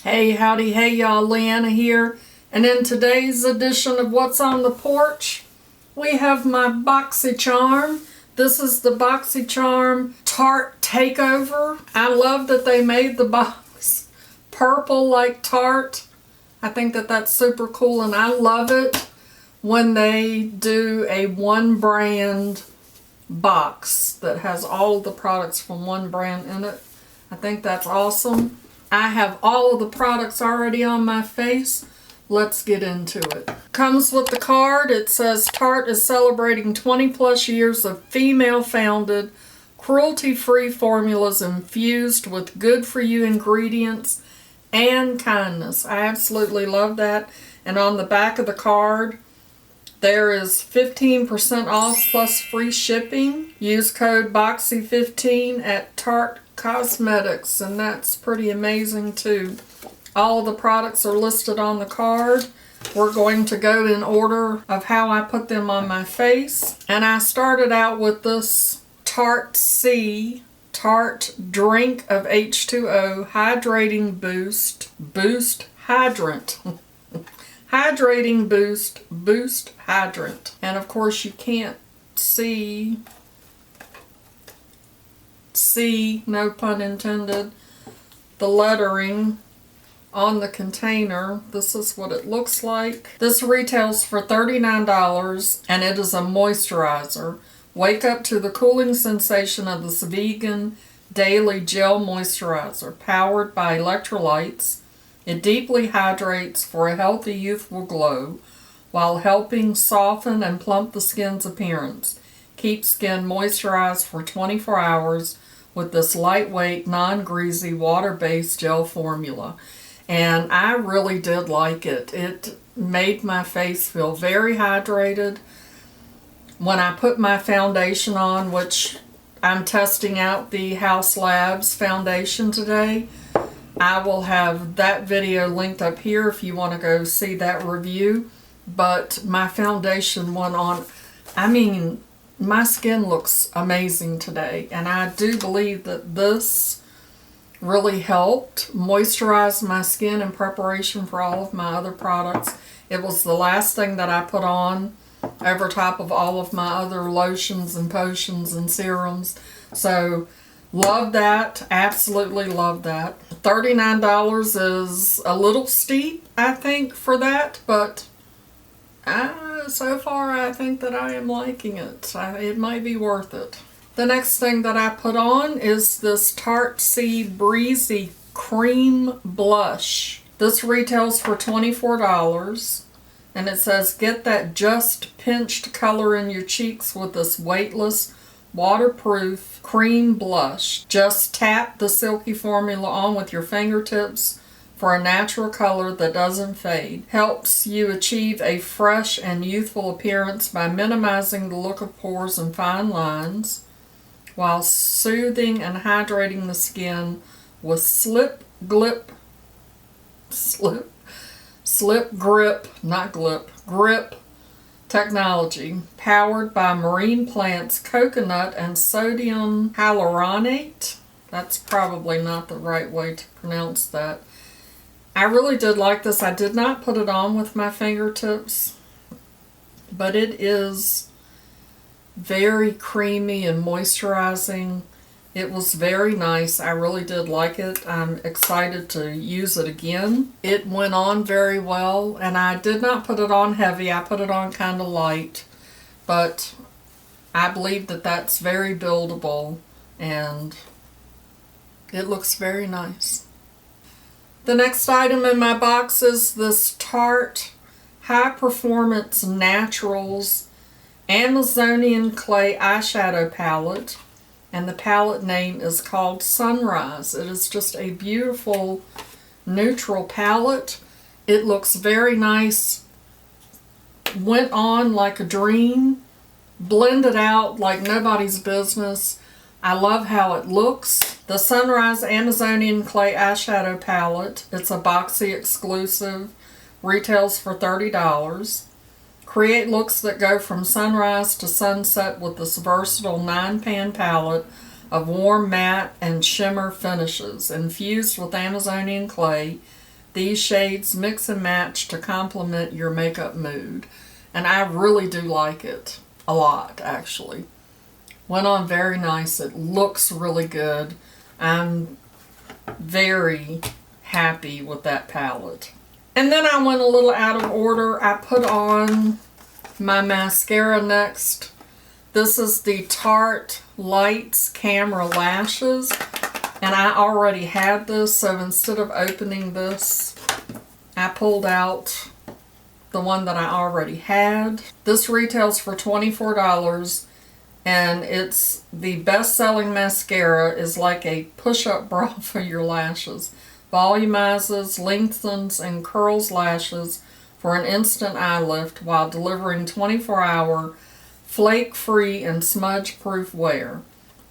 Hey, howdy, hey y'all, Leanna here, and in today's edition of What's on the Porch, we have my BoxyCharm. This is the BoxyCharm Tarte Takeover. I love that they made the box purple like Tarte. I think that that's super cool, and I love it when they do a one brand box that has all the products from one brand in it. I think that's awesome. I have all of the products already on my face. Let's get into it. Comes with the card. It says Tarte is celebrating 20 plus years of female founded, cruelty-free formulas infused with good for you ingredients and kindness. I absolutely love that. And on the back of the card, there is 15% off plus free shipping. Use code BOXY15 at Tarte Cosmetics, and that's pretty amazing too. All the products are listed on the card. We're going to go in order of how I put them on my face. And I started out with this Tarte Drink of H2O Hydrating Boost Hydrant. Hydrating Boost Hydrant. And of course you can't see, no pun intended, the lettering on the container. This is what it looks like. This retails for $39 and it is a moisturizer. Wake up to the cooling sensation of this vegan daily gel moisturizer powered by electrolytes. It deeply hydrates for a healthy, youthful glow while helping soften and plump the skin's appearance. Keep skin moisturized for 24 hours with this lightweight, non-greasy, water-based gel formula. And I really did like it. It made my face feel very hydrated. When I put my foundation on, which I'm testing out the Haus Labs foundation today, I will have that video linked up here if you want to go see that review. But my foundation went on, I mean, my skin looks amazing today. And I do believe that this really helped moisturize my skin in preparation for all of my other products. It was the last thing that I put on over top of all of my other lotions and potions and serums. So love that. Absolutely love that. $39 is a little steep, I think, for that, but so far I think that I am liking it. It might be worth it. The next thing that I put on is this Tarte Breezy Cream Blush. This retails for $24. And it says, get that just pinched color in your cheeks with this weightless, waterproof cream blush. Just tap the silky formula on with your fingertips for a natural color that doesn't fade. Helps you achieve a fresh and youthful appearance by minimizing the look of pores and fine lines, while soothing and hydrating the skin with slip grip technology, powered by marine plants, coconut, and sodium hyaluronate. That's probably not the right way to pronounce that. I really did like this. I did not put it on with my fingertips, but it is very creamy and moisturizing. It was very nice. I really did like it. I'm excited to use it again. It went on very well, and I did not put it on heavy. I put it on kind of light, but I believe that that's very buildable, and it looks very nice. The next item in my box is this Tarte High Performance Naturals Amazonian Clay Eyeshadow Palette. And the palette name is called Sunrise. It is just a beautiful neutral palette. It looks very nice. Went on like a dream. Blended out like nobody's business. I love how it looks. The Sunrise Amazonian Clay Eyeshadow Palette. It's a Boxy exclusive. Retails for $30. Create looks that go from sunrise to sunset with this versatile 9-pan palette of warm matte and shimmer finishes infused with Amazonian clay, These shades mix and match to complement your makeup mood. And I really do like it. A lot, actually. Went on very nice. It looks really good. I'm very happy with that palette. And then I went a little out of order. I put on my mascara next. This is the Tarte Lights Camera Lashes. And I already had this, so instead of opening this, I pulled out the one that I already had. This retails for $24, and it's the best-selling mascara. Is like a push-up bra for your lashes. Volumizes, lengthens, and curls lashes for an instant eye lift while delivering 24-hour flake-free and smudge-proof wear.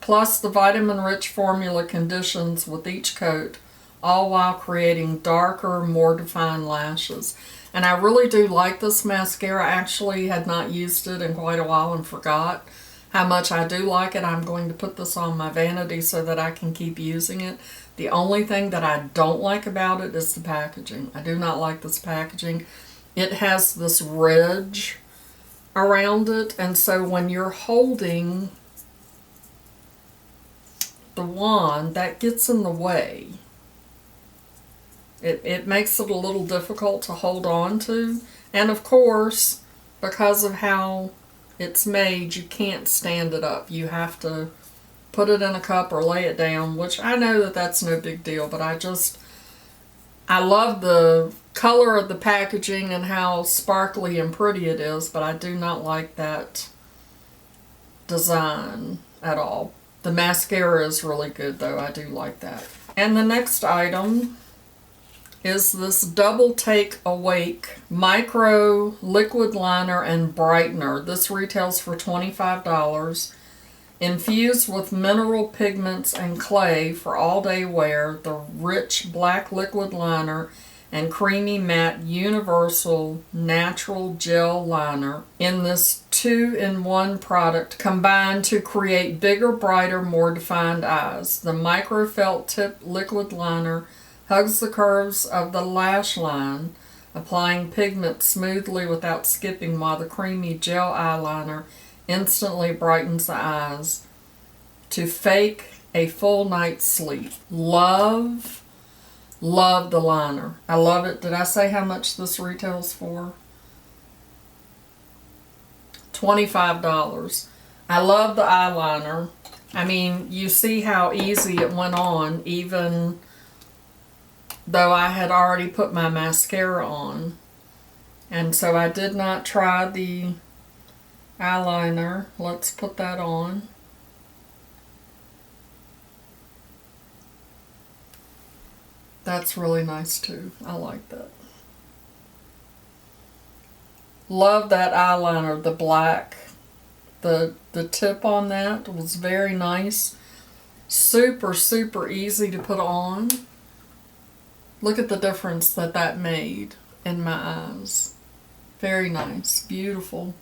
Plus, the vitamin-rich formula conditions with each coat, all while creating darker, more defined lashes. And I really do like this mascara. I actually had not used it in quite a while and forgot how much I do like it. I'm going to put this on my vanity so that I can keep using it. The only thing that I don't like about it is the packaging. I do not like this packaging. It has this ridge around it, and so when you're holding the wand, that gets in the way. It makes it a little difficult to hold on to. And of course, because of how it's made, you can't stand it up. You have to put it in a cup or lay it down, which I know that that's no big deal, but I love the color of the packaging and how sparkly and pretty it is, but I do not like that design at all. The mascara is really good though. I do like that. And the next item is this Double Take Awake Micro Liquid Liner and Brightener. This retails for $25. Infused with mineral pigments and clay for all-day wear, the rich black liquid liner and creamy matte universal natural gel liner in this 2-in-1 product combine to create bigger, brighter, more defined eyes. The micro felt tip liquid liner hugs the curves of the lash line, applying pigment smoothly without skipping, while the creamy gel eyeliner instantly brightens the eyes to fake a full night's sleep. Love the liner. I love it. Did I say how much this retails for? $25. I love the eyeliner. I mean, you see how easy it went on, even though I had already put my mascara on. And so I did not try the eyeliner. Let's put that on. That's really nice too. I like that. Love that eyeliner, the black. The tip on that was very nice. Super, super easy to put on. Look at the difference that made in my eyes. Very nice. Beautiful.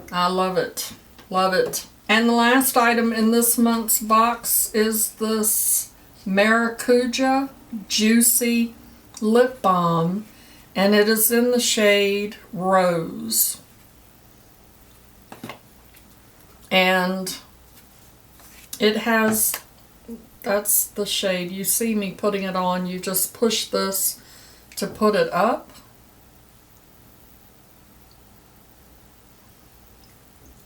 I love it. Love it. And the last item in this month's box is this Maracuja Juicy Lip Balm. And it is in the shade Rose. And it has... That's the shade. You see me putting it on. You just push this to put it up.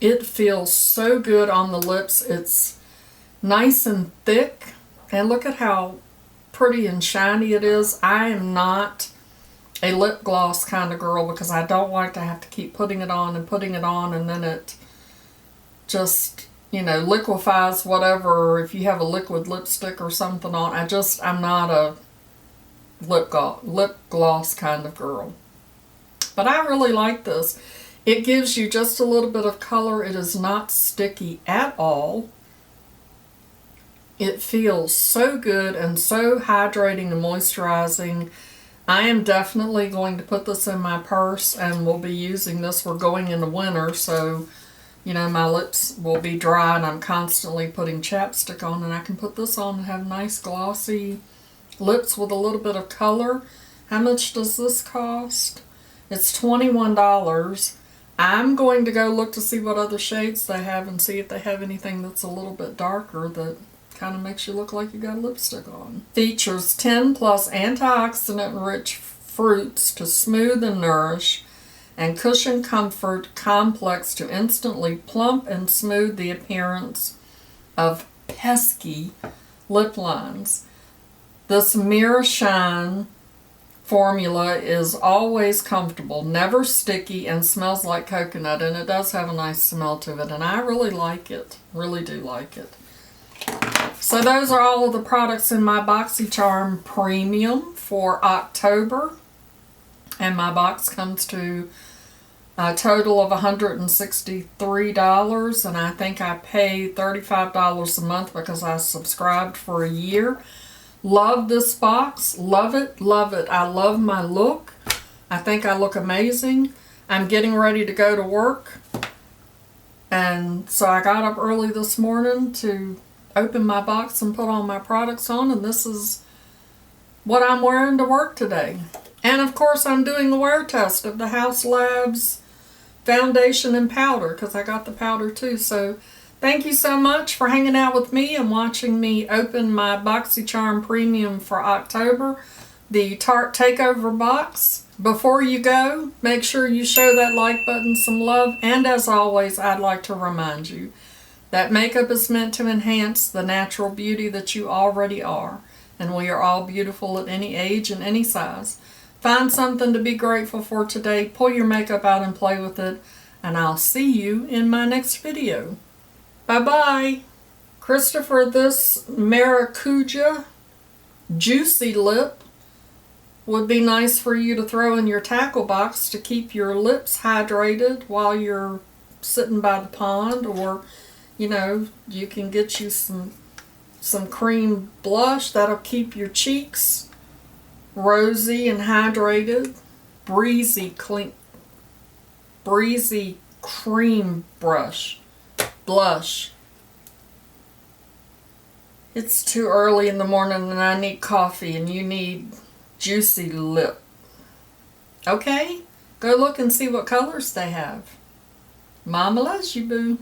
It feels so good on the lips. It's nice and thick. And look at how pretty and shiny it is. I am not a lip gloss kind of girl because I don't like to have to keep putting it on and then it just, you know, liquefies whatever, if you have a liquid lipstick or something on. I'm not a lip gloss kind of girl. But I really like this. It gives you just a little bit of color. It is not sticky at all. It feels so good and so hydrating and moisturizing. I am definitely going to put this in my purse and we'll be using this. We're going into winter, so you know, my lips will be dry and I'm constantly putting chapstick on, and I can put this on and have nice glossy lips with a little bit of color. How much does this cost? It's $21. I'm going to go look to see what other shades they have and see if they have anything that's a little bit darker that kind of makes you look like you got lipstick on. Features 10 plus antioxidant rich fruits to smooth and nourish, and cushion comfort complex to instantly plump and smooth the appearance of pesky lip lines. This mirror shine formula is always comfortable, never sticky, and smells like coconut, and it does have a nice smell to it, and I really like it. Really do like it. So those are all of the products in my BoxyCharm Premium for October, and my box comes to a total of $163, and I think I pay $35 a month because I subscribed for a year. Love this box. Love it. Love it. I love my look. I think I look amazing. I'm getting ready to go to work, and so I got up early this morning to open my box and put all my products on, and this is what I'm wearing to work today. And of course I'm doing the wear test of the Haus Labs foundation and powder, because I got the powder too. So thank you so much for hanging out with me and watching me open my BoxyCharm Premium for October, the Tarte Takeover box. Before you go, make sure you show that like button some love, and as always, I'd like to remind you that makeup is meant to enhance the natural beauty that you already are, and we are all beautiful at any age and any size. Find something to be grateful for today, pull your makeup out and play with it, and I'll see you in my next video. Bye-bye. Christopher, this Maracuja Juicy Lip would be nice for you to throw in your tackle box to keep your lips hydrated while you're sitting by the pond, or you know, you can get you some cream blush that'll keep your cheeks rosy and hydrated. Breezy cream blush. It's too early in the morning and I need coffee, and you need juicy lip. Okay, go look and see what colors they have. Mama loves you, boo.